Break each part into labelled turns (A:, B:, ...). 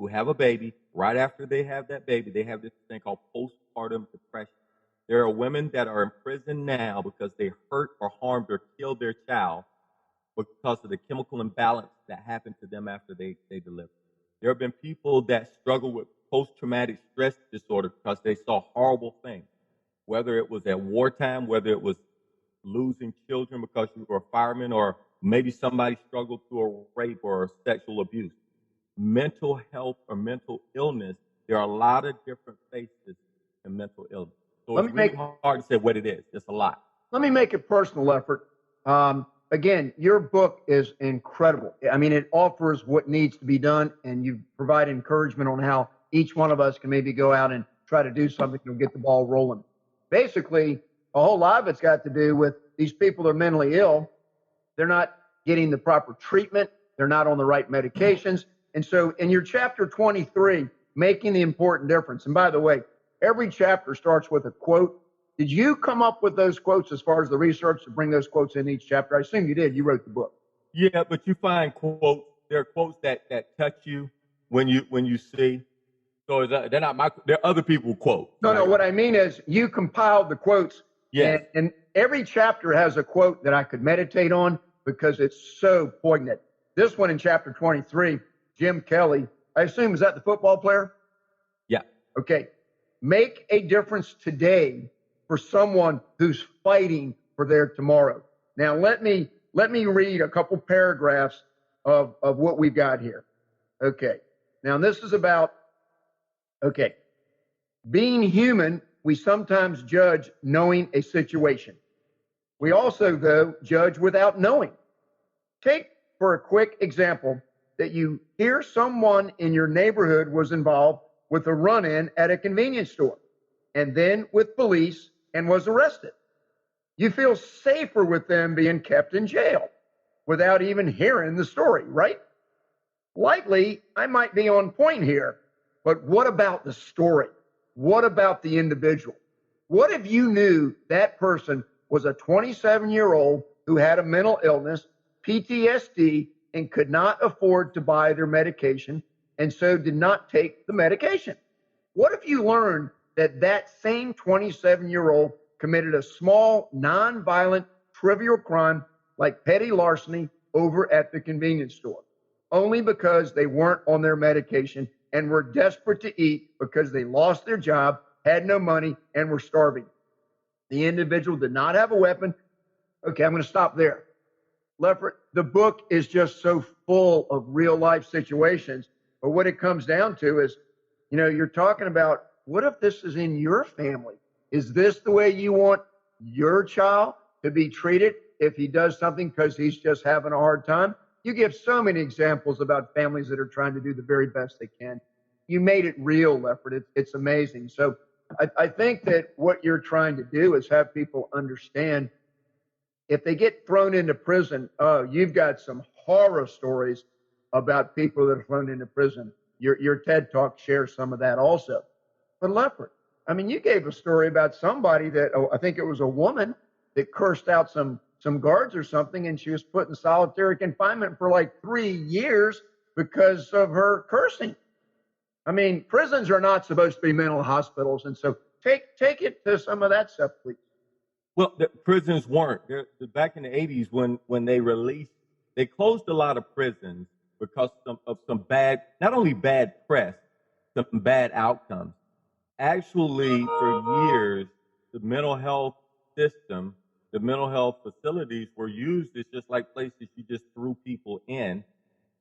A: who have a baby. Right after they have that baby, they have this thing called postpartum depression. There are women that are in prison now because they hurt or harmed or killed their child because of the chemical imbalance that happened to them after they delivered. There have been people that struggle with post-traumatic stress disorder because they saw horrible things, whether it was at wartime, whether it was losing children because you were a fireman, or maybe somebody struggled through a rape or sexual abuse. Mental health or mental illness, there are a lot of different faces in mental illness. So it's really hard to say what it is. It's a lot.
B: Let me make it personal, Lefford. Again, your book is incredible. I mean, it offers what needs to be done, and you provide encouragement on how each one of us can maybe go out and try to do something to get the ball rolling. Basically, a whole lot of it's got to do with these people that are mentally ill. They're not getting the proper treatment. They're not on the right medications. And so in your chapter 23, making the important difference. And by the way, every chapter starts with a quote. Did you come up with those quotes as far as the research to bring those quotes in each chapter? I assume you did. You wrote the book.
A: Yeah, but you find quotes. There are quotes that touch you when you see. So they're not my. They're other people's quotes.
B: No, no. What I mean is you compiled the quotes.
A: Yes.
B: And every chapter has a quote that I could meditate on because it's so poignant. This one in chapter 23, Jim Kelly. I assume, is that the football player?
A: Yeah.
B: Okay. Make a difference today for someone who's fighting for their tomorrow. Now, let me read a couple paragraphs of what we've got here. Okay. Now, this is about, okay, being human, we sometimes judge knowing a situation. We also, though, judge without knowing. Take, for a quick example, that you hear someone in your neighborhood was involved with a run-in at a convenience store and then with police and was arrested. You feel safer with them being kept in jail without even hearing the story, right? Likely, I might be on point here, but what about the story? What about the individual? What if you knew that person was a 27-year-old who had a mental illness, PTSD, and could not afford to buy their medication and so did not take the medication? What if you learned that that same 27-year-old committed a small, non-violent, trivial crime like petty larceny over at the convenience store, only because they weren't on their medication and were desperate to eat because they lost their job, had no money, and were starving? The individual did not have a weapon. Okay, I'm going to stop there. Lefford, the book is just so full of real life situations, but what it comes down to is, you know, you're talking about, what if this is in your family? Is this the way you want your child to be treated if he does something because he's just having a hard time? You give so many examples about families that are trying to do the very best they can. You made it real, Lefford. It's amazing. So I think that what you're trying to do is have people understand if they get thrown into prison, you've got some horror stories about people that are thrown into prison. Your TED Talk shares some of that also. But Lefford, I mean, you gave a story about somebody that, I think it was a woman that cursed out some guards or something, and she was put in solitary confinement for like 3 years because of her cursing. I mean, prisons are not supposed to be mental hospitals, and so take it to some of that stuff, please.
A: Well, the prisons weren't. Back in the 80s when they released, they closed a lot of prisons because of some bad, not only bad press, some bad outcomes. Actually, for years, the mental health system, the mental health facilities were used as just like places you just threw people in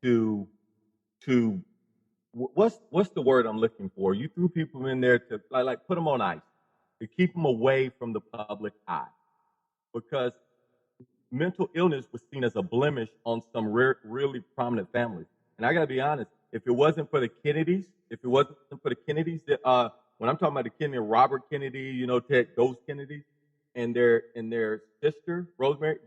A: to what's the word I'm looking for? You threw people in there to like put them on ice, to keep them away from the public eye, because mental illness was seen as a blemish on some really prominent families. And I got to be honest, if it wasn't for the Kennedys, that when I'm talking about the Kennedy, Robert Kennedy, you know, those Kennedys, and their sister Rosemary,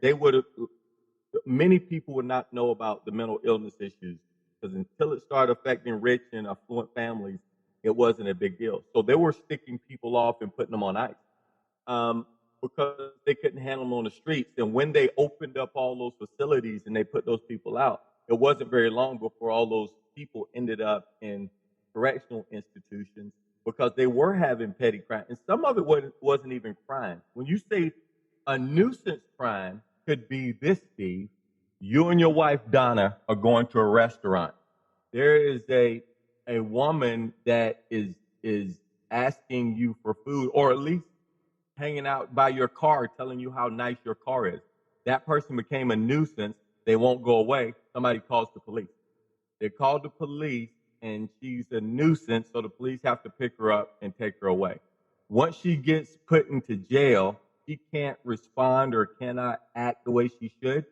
A: many people would not know about the mental illness issues, because until it started affecting rich and affluent families, it wasn't a big deal. So they were sticking people off and putting them on ice because they couldn't handle them on the streets. And when they opened up all those facilities and they put those people out, it wasn't very long before all those people ended up in correctional institutions because they were having petty crime. And some of it wasn't even crime. When you say a nuisance crime could be this, Steve, you and your wife, Donna, are going to a restaurant. There is a woman that is asking you for food, or at least hanging out by your car telling you how nice your car is. That person became a nuisance. They won't go away. Somebody calls the police. They called the police, and she's a nuisance, so the police have to pick her up and take her away. Once she gets put into jail, she can't respond or cannot act the way she should.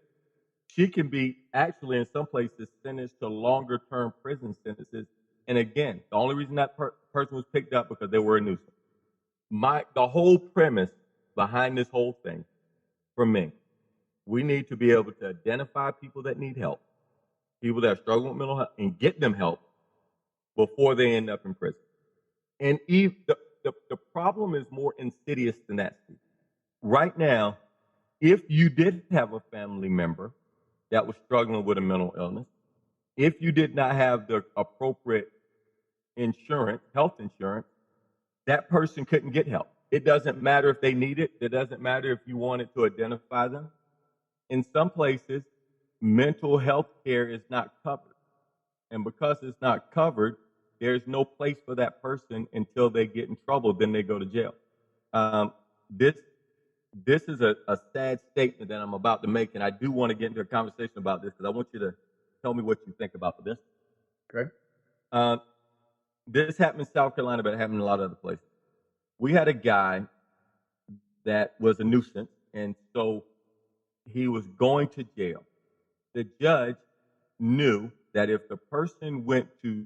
A: She can be actually, in some places, sentenced to longer term prison sentences. And again, the only reason that person was picked up because they were a nuisance. The whole premise behind this whole thing, for me, we need to be able to identify people that need help, people that are struggling with mental health, and get them help before they end up in prison. And the problem is more insidious than that, Steve. Right now, if you did have a family member that was struggling with a mental illness, if you did not have the appropriate insurance, health insurance, that person couldn't get help. It doesn't matter if they need it. It doesn't matter if you wanted to identify them. In some places, mental health care is not covered. And because it's not covered, there's no place for that person until they get in trouble, then they go to jail. This is a sad statement that I'm about to make, and I do want to get into a conversation about this because I want you to tell me what you think about this.
B: Okay.
A: This happened in South Carolina, but it happened in a lot of other places. We had a guy that was a nuisance, and so he was going to jail. The judge knew that if the person went to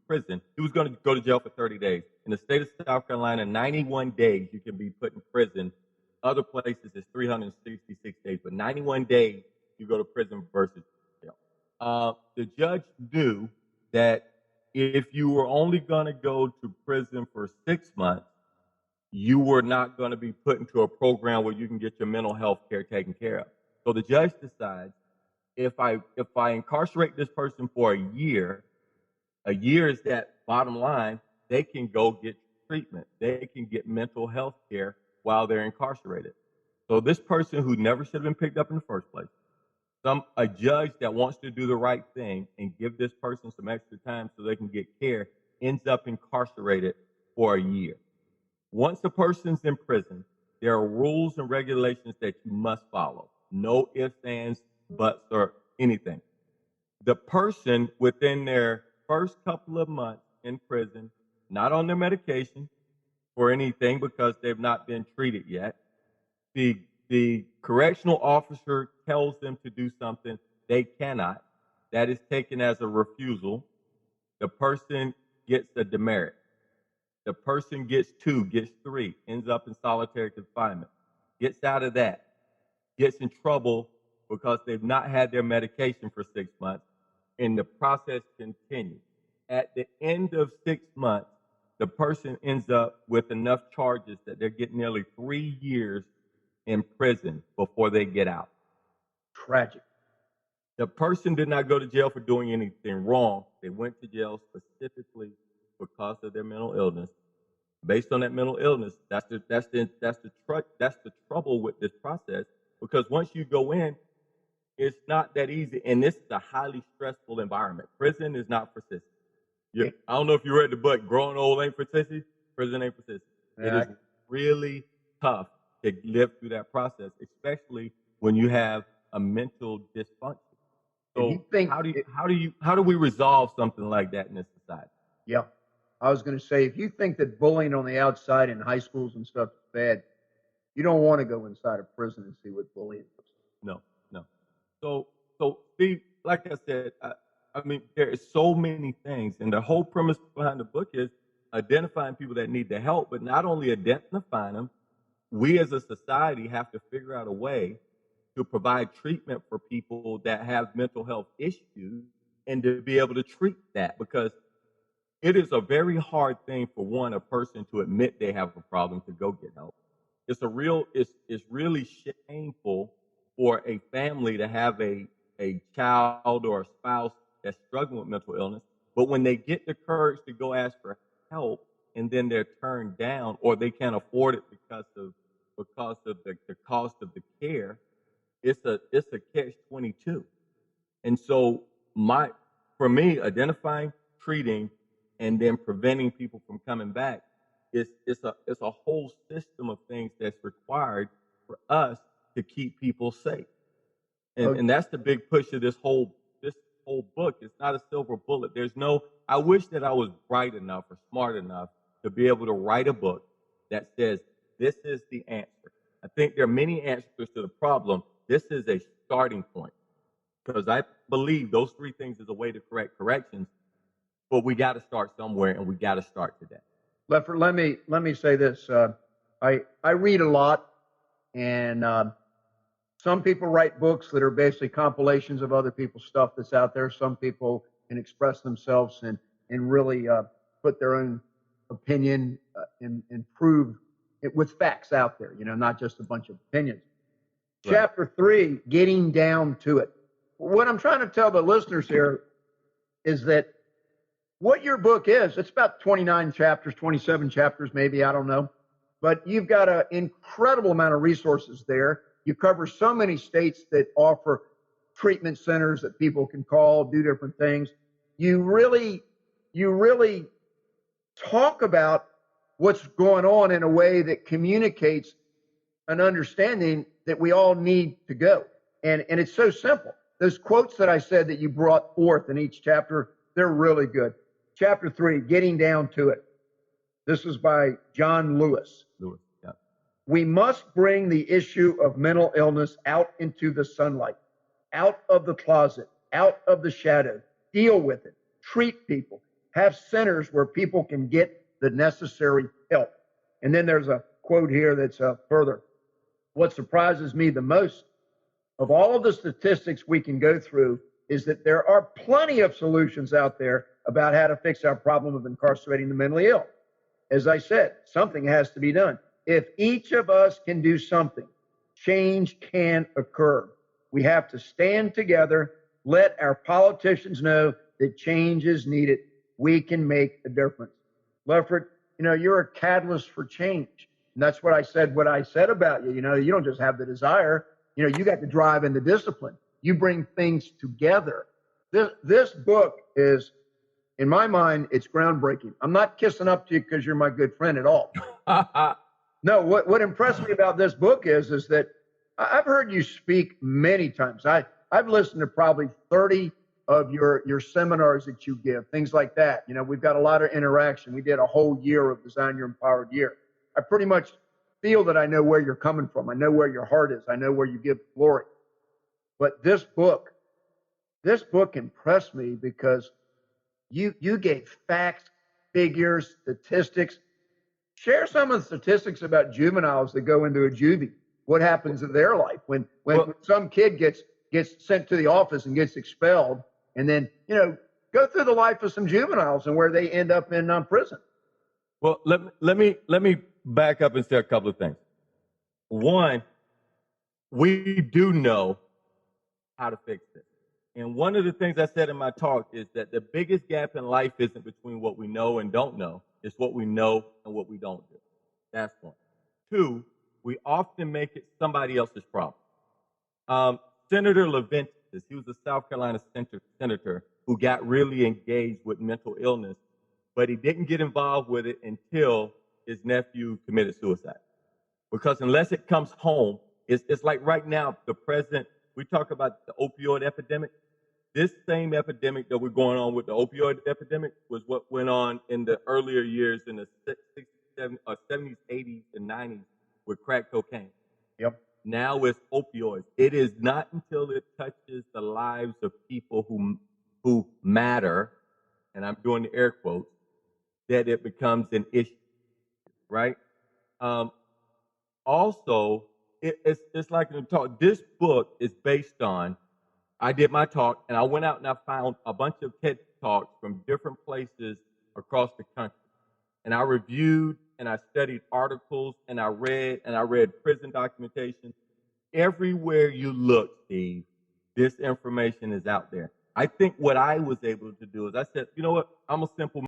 A: prison, he was going to go to jail for 30 days. In the state of South Carolina, 91 days you can be put in prison. Other places it's 366 days, but 91 days you go to prison versus jail. The judge knew that if you were only going to go to prison for 6 months, you were not going to be put into a program where you can get your mental health care taken care of. So the judge decides, if I incarcerate this person for a year is that bottom line, they can go get treatment. They can get mental health care while they're incarcerated. So this person who never should have been picked up in the first place, a judge that wants to do the right thing and give this person some extra time so they can get care, ends up incarcerated for a year. Once a person's in prison, there are rules and regulations that you must follow. No ifs, ands, buts, or anything. The person within their first couple of months in prison, not on their medication or anything because they've not been treated yet, the correctional officer tells them to do something they cannot. That is taken as a refusal. The person gets a demerit. The person gets 2, gets 3, ends up in solitary confinement, gets out of that, gets in trouble because they've not had their medication for 6 months, and the process continues. At the end of 6 months, the person ends up with enough charges that they're getting nearly 3 years in prison before they get out.
B: Tragic.
A: The person did not go to jail for doing anything wrong. They went to jail specifically because of their mental illness. Based on that mental illness, that's the trouble with this process, because once you go in, it's not that easy, and this is a highly stressful environment. Prison is not for sissies. I don't know if you read the book, Growing Old Ain't for Sissies. Prison ain't for sissies.
B: Yeah.
A: It is really tough to live through that process, especially when you have a mental dysfunction. So how do we resolve something like that in this society?
B: Yeah. I was going to say, if you think that bullying on the outside in high schools and stuff is bad, you don't want to go inside a prison and see what bullying is.
A: No. So Steve, like I said, I mean, there is so many things, and the whole premise behind the book is identifying people that need the help, but not only identifying them, we as a society have to figure out a way to provide treatment for people that have mental health issues and to be able to treat that, because it is a very hard thing for a person to admit they have a problem to go get help. It's really shameful for a family to have a child or a spouse that's struggling with mental illness But when they get the courage to go ask for help and then they're turned down or they can't afford it because of the cost of the care, it's a catch-22. And so for me, identifying, treating, and then preventing people from coming back it's a whole system of things that's required for us to keep people safe. And that's the big push of this whole book. It's not a silver bullet. I wish that I was bright enough or smart enough to be able to write a book that says this is the answer. I think there are many answers to the problem. This is a starting point, because I believe those three things is a way to correct corrections, but we got to start somewhere, and we got to start today.
B: Lefford, let me say this. I read a lot, and some people write books that are basically compilations of other people's stuff that's out there. Some people can express themselves and really put their own opinion and prove it with facts out there, not just a bunch of opinions. Right. Chapter 3, getting down to it. What I'm trying to tell the listeners here is that what your book is, it's about 29 chapters, 27 chapters, maybe, I don't know. But you've got an incredible amount of resources there. You cover so many states that offer treatment centers that people can call, do different things. You really talk about what's going on in a way that communicates an understanding that we all need to go. And it's so simple. Those quotes that I said that you brought forth in each chapter, they're really good. Chapter 3, getting down to it. This is by John Lewis.
A: Yeah.
B: We must bring the issue of mental illness out into the sunlight, out of the closet, out of the shadow. Deal with it. Treat people. Have centers where people can get the necessary help. And then there's a quote here that's further. What surprises me the most of all of the statistics we can go through is that there are plenty of solutions out there about how to fix our problem of incarcerating the mentally ill. As I said, something has to be done. If each of us can do something, change can occur. We have to stand together, let our politicians know that change is needed. We can make a difference. Lefford, you're a catalyst for change. And that's what I said about you. You don't just have the desire. You got the drive and the discipline. You bring things together. This book is, in my mind, it's groundbreaking. I'm not kissing up to you because you're my good friend at all. No, what impressed me about this book is that I've heard you speak many times. I've listened to probably 30 of your seminars that you give, things like that. We've got a lot of interaction. We did a whole year of Design Your Empowered Year. I pretty much feel that I know where you're coming from. I know where your heart is. I know where you give glory. But this book impressed me because you gave facts, figures, statistics. Share some of the statistics about juveniles that go into a juvie. What happens in their life when some kid gets sent to the office and gets expelled, and then go through the life of some juveniles and where they end up in prison.
A: Well, let me back up and say a couple of things. One, we do know how to fix this. And one of the things I said in my talk is that the biggest gap in life isn't between what we know and don't know. It's what we know and what we don't do. That's one. Two, we often make it somebody else's problem. Senator Lefford, he was a South Carolina senator who got really engaged with mental illness, but he didn't get involved with it until his nephew committed suicide. Because unless it comes home, it's like right now, the president, we talk about the opioid epidemic. This same epidemic that we're going on with the opioid epidemic was what went on in the earlier years in the 70s, 80s, and 90s with crack cocaine.
B: Yep.
A: Now it's opioids. It is not until it touches the lives of people who matter, and I'm doing the air quotes, that it becomes an issue, right? Also, it's like in the talk. This book is based on, I did my talk, and I went out and I found a bunch of TED Talks from different places across the country. And I reviewed and I studied articles and I read prison documentation. Everywhere you look, Steve, this information is out there. I think what I was able to do is I said, you know what? I'm a simple